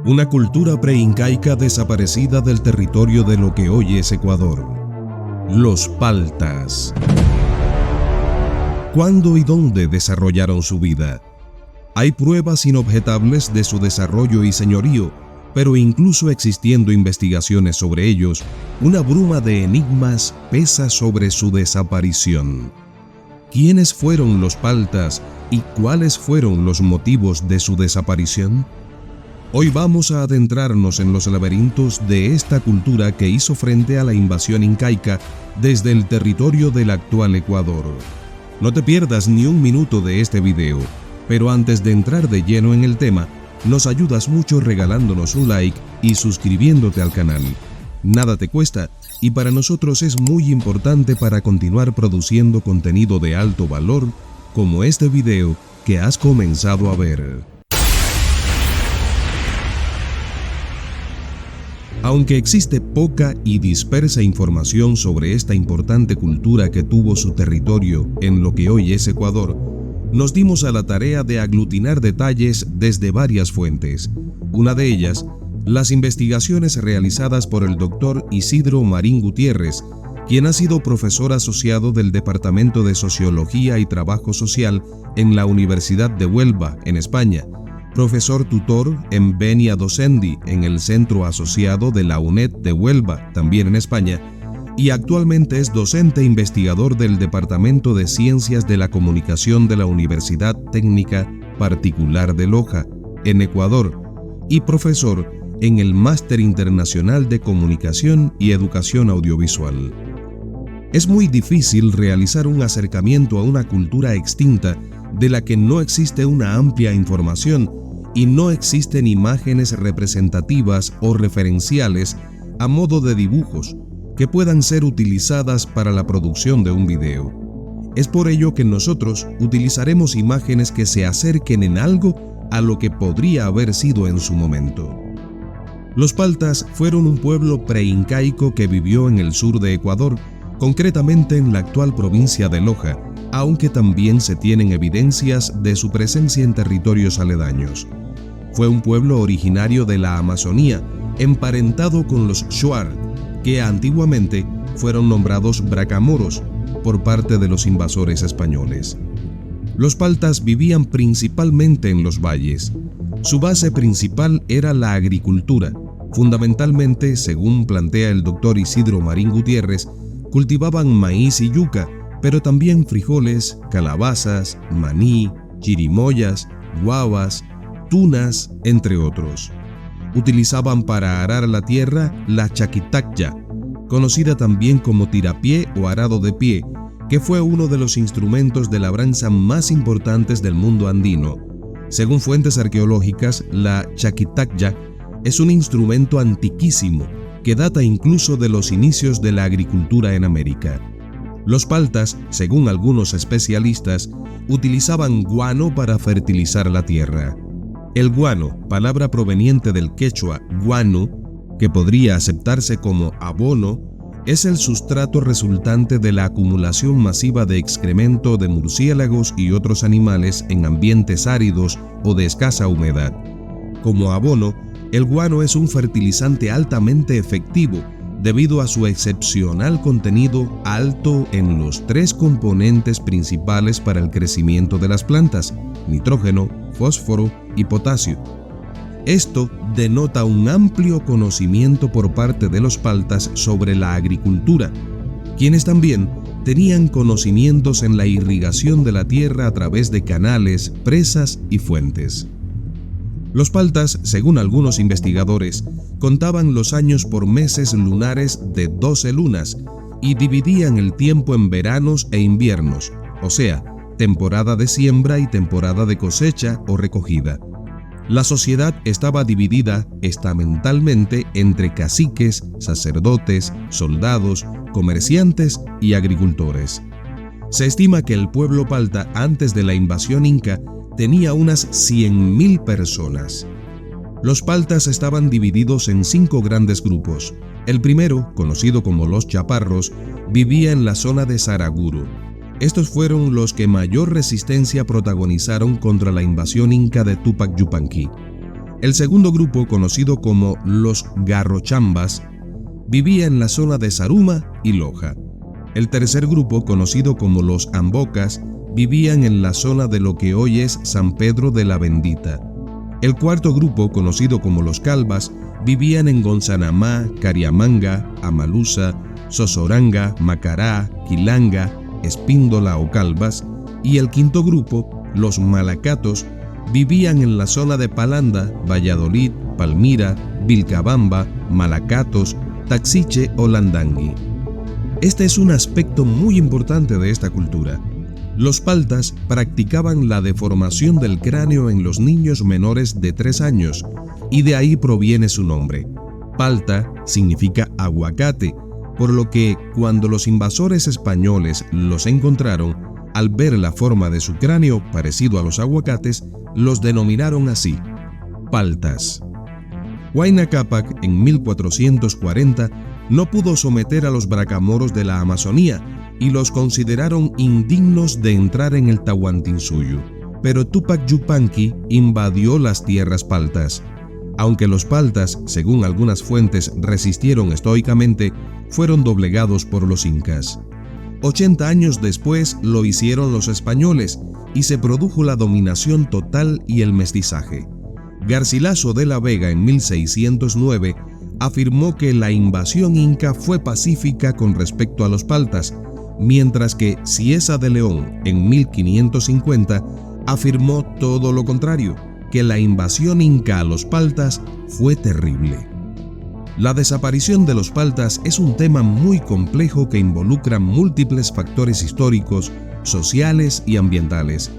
Una cultura preincaica desaparecida del territorio de lo que hoy es Ecuador. Los paltas. ¿Cuándo y dónde desarrollaron su vida? Hay pruebas inobjetables de su desarrollo y señorío, pero incluso existiendo investigaciones sobre ellos, una bruma de enigmas pesa sobre su desaparición. ¿Quiénes fueron los paltas y cuáles fueron los motivos de su desaparición? Hoy vamos a adentrarnos en los laberintos de esta cultura que hizo frente a la invasión incaica desde el territorio del actual Ecuador. No te pierdas ni un minuto de este video, pero antes de entrar de lleno en el tema, nos ayudas mucho regalándonos un like y suscribiéndote al canal. Nada te cuesta y para nosotros es muy importante para continuar produciendo contenido de alto valor como este video que has comenzado a ver. Aunque existe poca y dispersa información sobre esta importante cultura que tuvo su territorio en lo que hoy es Ecuador, nos dimos a la tarea de aglutinar detalles desde varias fuentes. Una de ellas, las investigaciones realizadas por el Dr. Isidro Marín Gutiérrez, quien ha sido profesor asociado del Departamento de Sociología y Trabajo Social en la Universidad de Huelva, en España, profesor tutor en Venia Docendi en el Centro Asociado de la UNED de Huelva, también en España, y actualmente es docente investigador del Departamento de Ciencias de la Comunicación de la Universidad Técnica Particular de Loja, en Ecuador, y profesor en el Máster Internacional de Comunicación y Educación Audiovisual. Es muy difícil realizar un acercamiento a una cultura extinta de la que no existe una amplia información y no existen imágenes representativas o referenciales a modo de dibujos que puedan ser utilizadas para la producción de un video. Es por ello que nosotros utilizaremos imágenes que se acerquen en algo a lo que podría haber sido en su momento. Los paltas fueron un pueblo preincaico que vivió en el sur de Ecuador, concretamente en la actual provincia de Loja, aunque también se tienen evidencias de su presencia en territorios aledaños. Fue un pueblo originario de la Amazonía, emparentado con los Shuar, que antiguamente fueron nombrados bracamoros por parte de los invasores españoles. Los paltas vivían principalmente en los valles. Su base principal era la agricultura. Fundamentalmente, según plantea el Dr. Isidro Marín Gutiérrez, cultivaban maíz y yuca, pero también frijoles, calabazas, maní, chirimoyas, guavas, tunas, entre otros. Utilizaban para arar la tierra la chaquitacya, conocida también como tirapié o arado de pie, que fue uno de los instrumentos de labranza más importantes del mundo andino. Según fuentes arqueológicas, la chaquitacya es un instrumento antiquísimo que data incluso de los inicios de la agricultura en América. Los paltas, según algunos especialistas, utilizaban guano para fertilizar la tierra. El guano, palabra proveniente del quechua guanu, que podría aceptarse como abono, es el sustrato resultante de la acumulación masiva de excremento de murciélagos y otros animales en ambientes áridos o de escasa humedad. Como abono, el guano es un fertilizante altamente efectivo debido a su excepcional contenido alto en los tres componentes principales para el crecimiento de las plantas: nitrógeno, fósforo y potasio. Esto denota un amplio conocimiento por parte de los paltas sobre la agricultura, quienes también tenían conocimientos en la irrigación de la tierra a través de canales, presas y fuentes. Los paltas, según algunos investigadores, contaban los años por meses lunares de 12 lunas y dividían el tiempo en veranos e inviernos, o sea, temporada de siembra y temporada de cosecha o recogida. La sociedad estaba dividida estamentalmente entre caciques, sacerdotes, soldados, comerciantes y agricultores. Se estima que el pueblo palta antes de la invasión inca tenía unas 100.000 personas. Los paltas estaban divididos en 5 grandes grupos. El primero, conocido como los chaparros, vivía en la zona de Saraguro. Estos fueron los que mayor resistencia protagonizaron contra la invasión inca de Túpac Yupanqui. El segundo grupo, conocido como los garrochambas, vivía en la zona de Zaruma y Loja. El tercer grupo, conocido como los ambocas, vivían en la zona de lo que hoy es San Pedro de la Bendita. El cuarto grupo, conocido como los calvas, vivían en Gonzanamá, Cariamanga, Amaluza, Sosoranga, Macará, Quilanga, Espíndola o Calvas, y el quinto grupo, los malacatos, vivían en la zona de Palanda, Valladolid, Palmira, Vilcabamba, Malacatos, Taxiche o Landangui. Este es un aspecto muy importante de esta cultura. Los paltas practicaban la deformación del cráneo en los niños menores de 3 años, y de ahí proviene su nombre. Palta significa aguacate, por lo que cuando los invasores españoles los encontraron, al ver la forma de su cráneo parecido a los aguacates, los denominaron así, paltas. Huayna Cápac en 1440 no pudo someter a los bracamoros de la Amazonía y los consideraron indignos de entrar en el Tahuantinsuyo, pero Túpac Yupanqui invadió las tierras paltas. Aunque los paltas, según algunas fuentes, resistieron estoicamente, fueron doblegados por los incas. 80 años después lo hicieron los españoles y se produjo la dominación total y el mestizaje. Garcilaso de la Vega en 1609 afirmó que la invasión inca fue pacífica con respecto a los paltas, mientras que Cieza de León en 1550 afirmó todo lo contrario, que la invasión inca a los paltas fue terrible. La desaparición de los paltas es un tema muy complejo que involucra múltiples factores históricos, sociales y ambientales.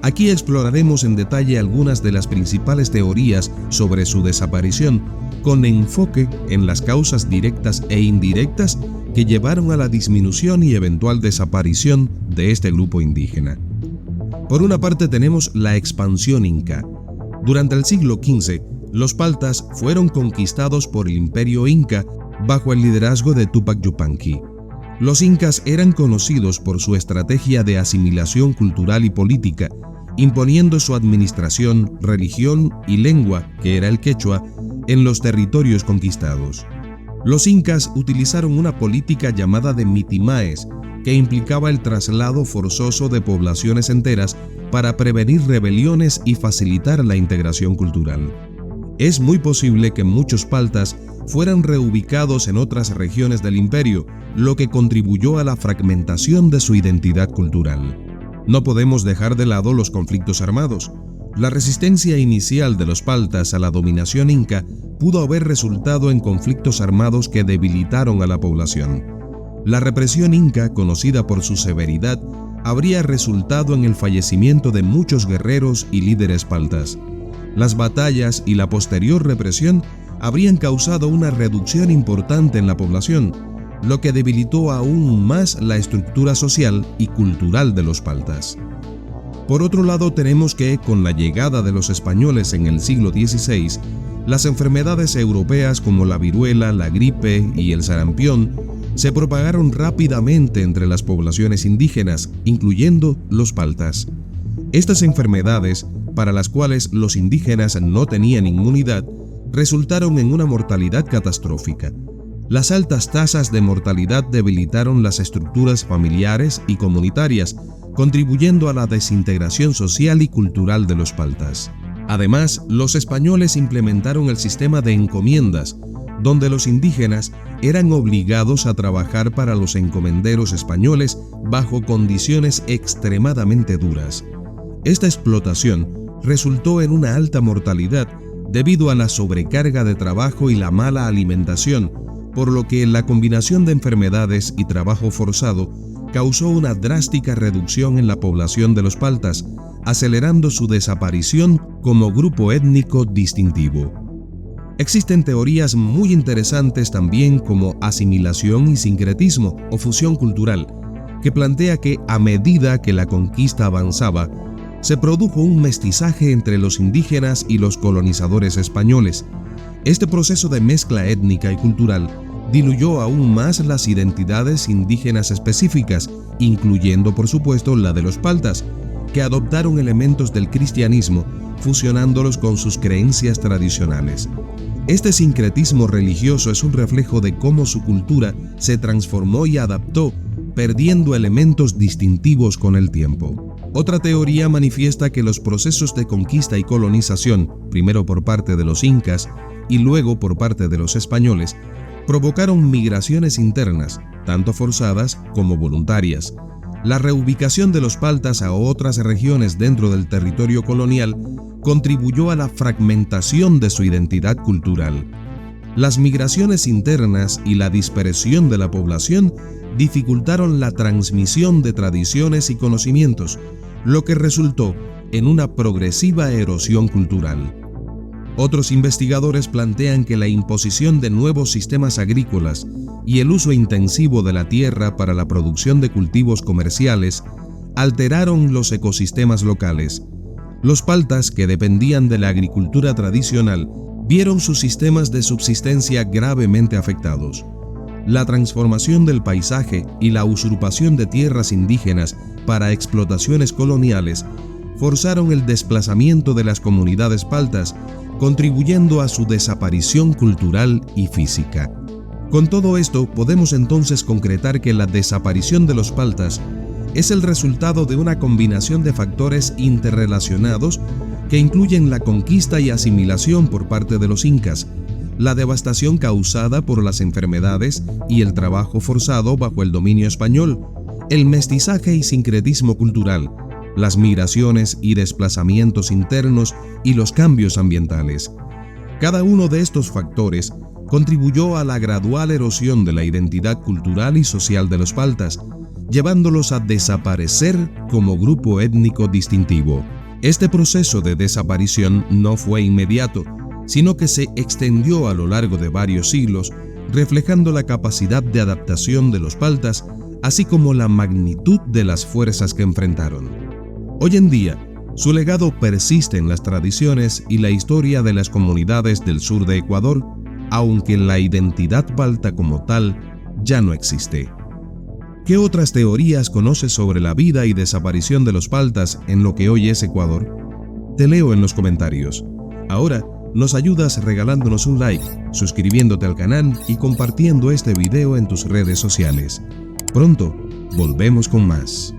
Aquí exploraremos en detalle algunas de las principales teorías sobre su desaparición, con enfoque en las causas directas e indirectas que llevaron a la disminución y eventual desaparición de este grupo indígena. Por una parte tenemos la expansión inca. Durante el siglo XV, los paltas fueron conquistados por el imperio inca bajo el liderazgo de Túpac Yupanqui. Los incas eran conocidos por su estrategia de asimilación cultural y política, imponiendo su administración, religión y lengua, que era el quechua, en los territorios conquistados. Los incas utilizaron una política llamada de mitimaes, que implicaba el traslado forzoso de poblaciones enteras para prevenir rebeliones y facilitar la integración cultural. Es muy posible que muchos paltas fueran reubicados en otras regiones del imperio, lo que contribuyó a la fragmentación de su identidad cultural. No podemos dejar de lado los conflictos armados. La resistencia inicial de los paltas a la dominación inca pudo haber resultado en conflictos armados que debilitaron a la población. La represión inca, conocida por su severidad, habría resultado en el fallecimiento de muchos guerreros y líderes paltas. Las batallas y la posterior represión habrían causado una reducción importante en la población, lo que debilitó aún más la estructura social y cultural de los paltas. Por otro lado, tenemos que, con la llegada de los españoles en el siglo XVI, las enfermedades europeas como la viruela, la gripe y el sarampión se propagaron rápidamente entre las poblaciones indígenas, incluyendo los paltas. Estas enfermedades, para las cuales los indígenas no tenían inmunidad, resultaron en una mortalidad catastrófica. Las altas tasas de mortalidad debilitaron las estructuras familiares y comunitarias, contribuyendo a la desintegración social y cultural de los paltas. Además, los españoles implementaron el sistema de encomiendas, donde los indígenas eran obligados a trabajar para los encomenderos españoles bajo condiciones extremadamente duras. Esta explotación resultó en una alta mortalidad debido a la sobrecarga de trabajo y la mala alimentación, por lo que la combinación de enfermedades y trabajo forzado causó una drástica reducción en la población de los paltas, acelerando su desaparición como grupo étnico distintivo. Existen teorías muy interesantes también como asimilación y sincretismo o fusión cultural, que plantea que a medida que la conquista avanzaba, se produjo un mestizaje entre los indígenas y los colonizadores españoles. Este proceso de mezcla étnica y cultural diluyó aún más las identidades indígenas específicas, incluyendo por supuesto la de los paltas, que adoptaron elementos del cristianismo, fusionándolos con sus creencias tradicionales. Este sincretismo religioso es un reflejo de cómo su cultura se transformó y adaptó, perdiendo elementos distintivos con el tiempo. Otra teoría manifiesta que los procesos de conquista y colonización, primero por parte de los incas y luego por parte de los españoles, provocaron migraciones internas, tanto forzadas como voluntarias. La reubicación de los paltas a otras regiones dentro del territorio colonial contribuyó a la fragmentación de su identidad cultural. Las migraciones internas y la dispersión de la población dificultaron la transmisión de tradiciones y conocimientos, lo que resultó en una progresiva erosión cultural. Otros investigadores plantean que la imposición de nuevos sistemas agrícolas y el uso intensivo de la tierra para la producción de cultivos comerciales alteraron los ecosistemas locales. Los paltas, que dependían de la agricultura tradicional, vieron sus sistemas de subsistencia gravemente afectados. La transformación del paisaje y la usurpación de tierras indígenas para explotaciones coloniales forzaron el desplazamiento de las comunidades paltas, contribuyendo a su desaparición cultural y física. Con todo esto, podemos entonces concretar que la desaparición de los paltas es el resultado de una combinación de factores interrelacionados que incluyen la conquista y asimilación por parte de los incas, la devastación causada por las enfermedades y el trabajo forzado bajo el dominio español, el mestizaje y sincretismo cultural, las migraciones y desplazamientos internos y los cambios ambientales. Cada uno de estos factores contribuyó a la gradual erosión de la identidad cultural y social de los paltas, llevándolos a desaparecer como grupo étnico distintivo. Este proceso de desaparición no fue inmediato, sino que se extendió a lo largo de varios siglos, reflejando la capacidad de adaptación de los paltas, así como la magnitud de las fuerzas que enfrentaron. Hoy en día, su legado persiste en las tradiciones y la historia de las comunidades del sur de Ecuador, aunque la identidad palta como tal ya no existe. ¿Qué otras teorías conoces sobre la vida y desaparición de los paltas en lo que hoy es Ecuador? Te leo en los comentarios. Ahora, nos ayudas regalándonos un like, suscribiéndote al canal y compartiendo este video en tus redes sociales. Pronto, volvemos con más.